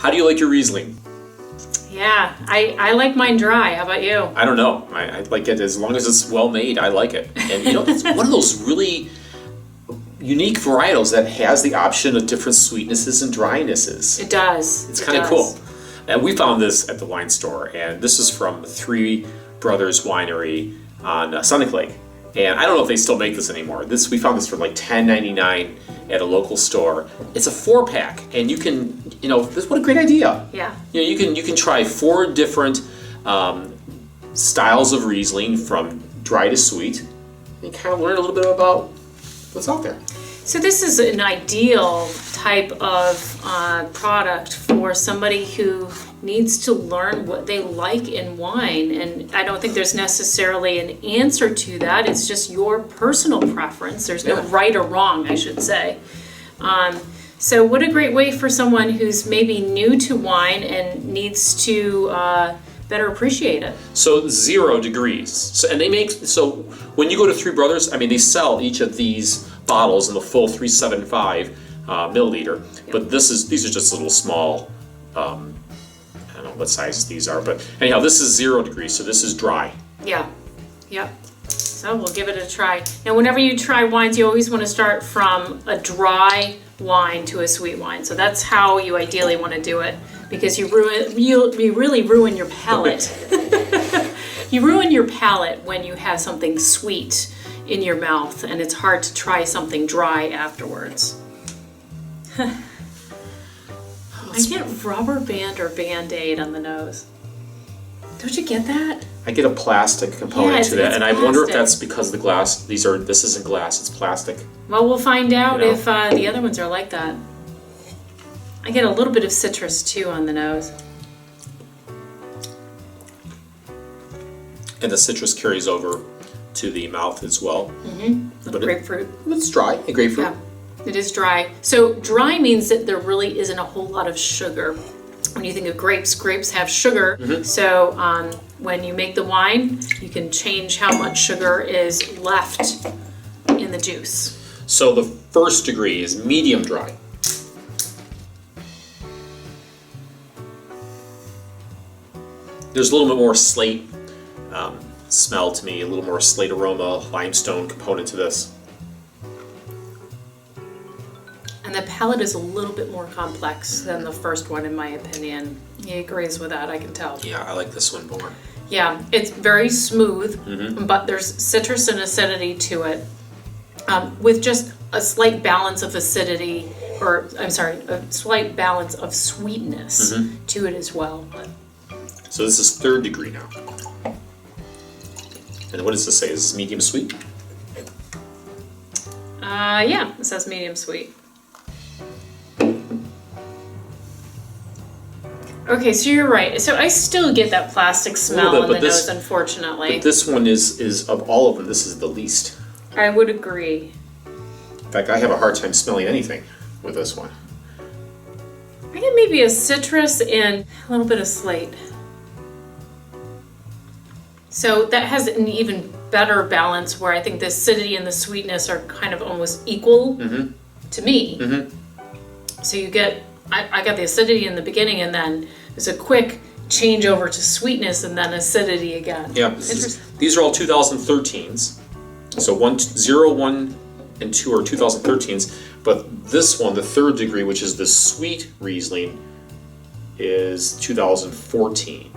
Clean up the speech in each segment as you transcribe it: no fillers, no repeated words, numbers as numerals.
How do you like your Riesling? Yeah, I like mine dry. How about you? I don't know. I like it as long as it's well made. I like it. And you know, it's one of those really unique varietals that has the option of different sweetnesses and drynesses. It does. It's kind of cool. And we found this at the wine store, and this is from Three Brothers Winery on Sonic Lake. And I don't know if they still make this anymore. We found this for like $10.99 at a local store. It's a 4-pack, and you can, what a great idea. Yeah. You can try 4 different styles of Riesling from dry to sweet, and kind of learn a little bit about what's out there. So this is an ideal type of product for somebody who needs to learn what they like in wine. And I don't think there's necessarily an answer to that. It's just your personal preference. There's no right or wrong, I should say. So what a great way for someone who's maybe new to wine and needs to better appreciate it. So 0 degrees. So when you go to Three Brothers, they sell each of these bottles in the full 375 milliliter. Yep. But these are just little small, I don't know what sizes these are, but anyhow, this is 0 degrees, so this is dry. Yeah, yep. So we'll give it a try. Now, whenever you try wines, you always want to start from a dry wine to a sweet wine. So that's how you ideally want to do it, because you really ruin your palate. You ruin your palate when you have something sweet in your mouth, and it's hard to try something dry afterwards. I get rubber band or Band-Aid on the nose. Don't you get that? I get a plastic component to that, and I wonder if that's because of the glass. This isn't glass, it's plastic. Well, we'll find out if the other ones are like that. I get a little bit of citrus too on the nose. And the citrus carries over to the mouth as well. Mm-hmm. But grapefruit. It's dry, and grapefruit. Yeah, it is dry. So dry means that there really isn't a whole lot of sugar. When you think of grapes, grapes have sugar. Mm-hmm. So when you make the wine, you can change how much sugar is left in the juice. So the first degree is medium dry. There's a little bit more slate smell to me, a little more slate aroma, limestone component to this. And the palate is a little bit more complex than the first one, in my opinion. He agrees with that, I can tell. Yeah, I like this one more. Yeah, it's very smooth, but there's citrus and acidity to it, with just a slight balance of acidity, a slight balance of sweetness to it as well. So this is 3rd degree now. And what does this say? Is this medium sweet? Yeah, it says medium sweet. Okay, so you're right. So I still get that plastic smell in the nose, unfortunately. But this one is of all of them, this is the least. I would agree. In fact, I have a hard time smelling anything with this one. I get maybe a citrus and a little bit of slate. So that has an even better balance, where I think the acidity and the sweetness are kind of almost equal to me. So you get, I got the acidity in the beginning, and then there's a quick change over to sweetness and then acidity again. Yeah, these are all 2013s. So 0, 1, and 2 are 2013s. But this one, the 3rd degree, which is the sweet Riesling, is 2014.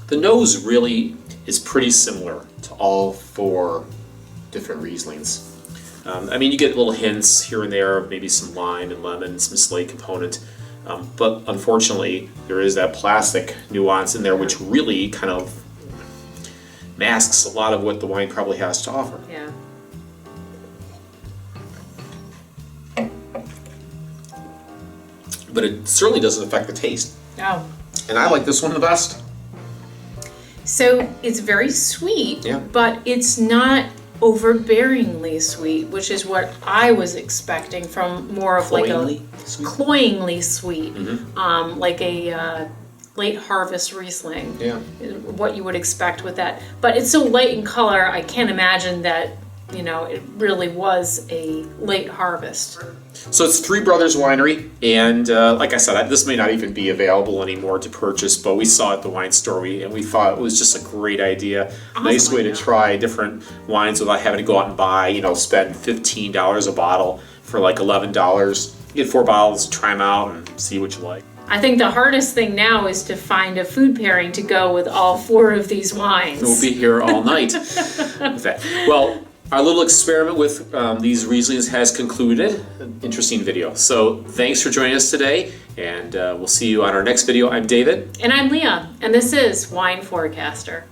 The nose really is pretty similar to all 4 different Rieslings. You get little hints here and there of maybe some lime and lemon, some slate component, but unfortunately there is that plastic nuance in there, which really kind of masks a lot of what the wine probably has to offer. Yeah. But it certainly doesn't affect the taste. Oh. And I like this one the best. So it's very sweet, but it's not overbearingly sweet, which is what I was expecting from more of cloyingly sweet, like a late harvest Riesling. Yeah. What you would expect with that. But it's so light in color, I can't imagine that you know, it really was a late harvest. So it's Three Brothers Winery, and like I said, this may not even be available anymore to purchase, but we saw it at the wine store, and we thought it was just a great idea. Awesome Nice way to idea. try different wines without having to go out and buy, spend $15 a bottle for like $11. You get 4 bottles, try them out, and see what you like. I think the hardest thing now is to find a food pairing to go with all 4 of these wines. We'll be here all night with that. Well, our little experiment with these Rieslings has concluded. An interesting video. So thanks for joining us today, and we'll see you on our next video. I'm David. And I'm Leah, and this is Wine Forecaster.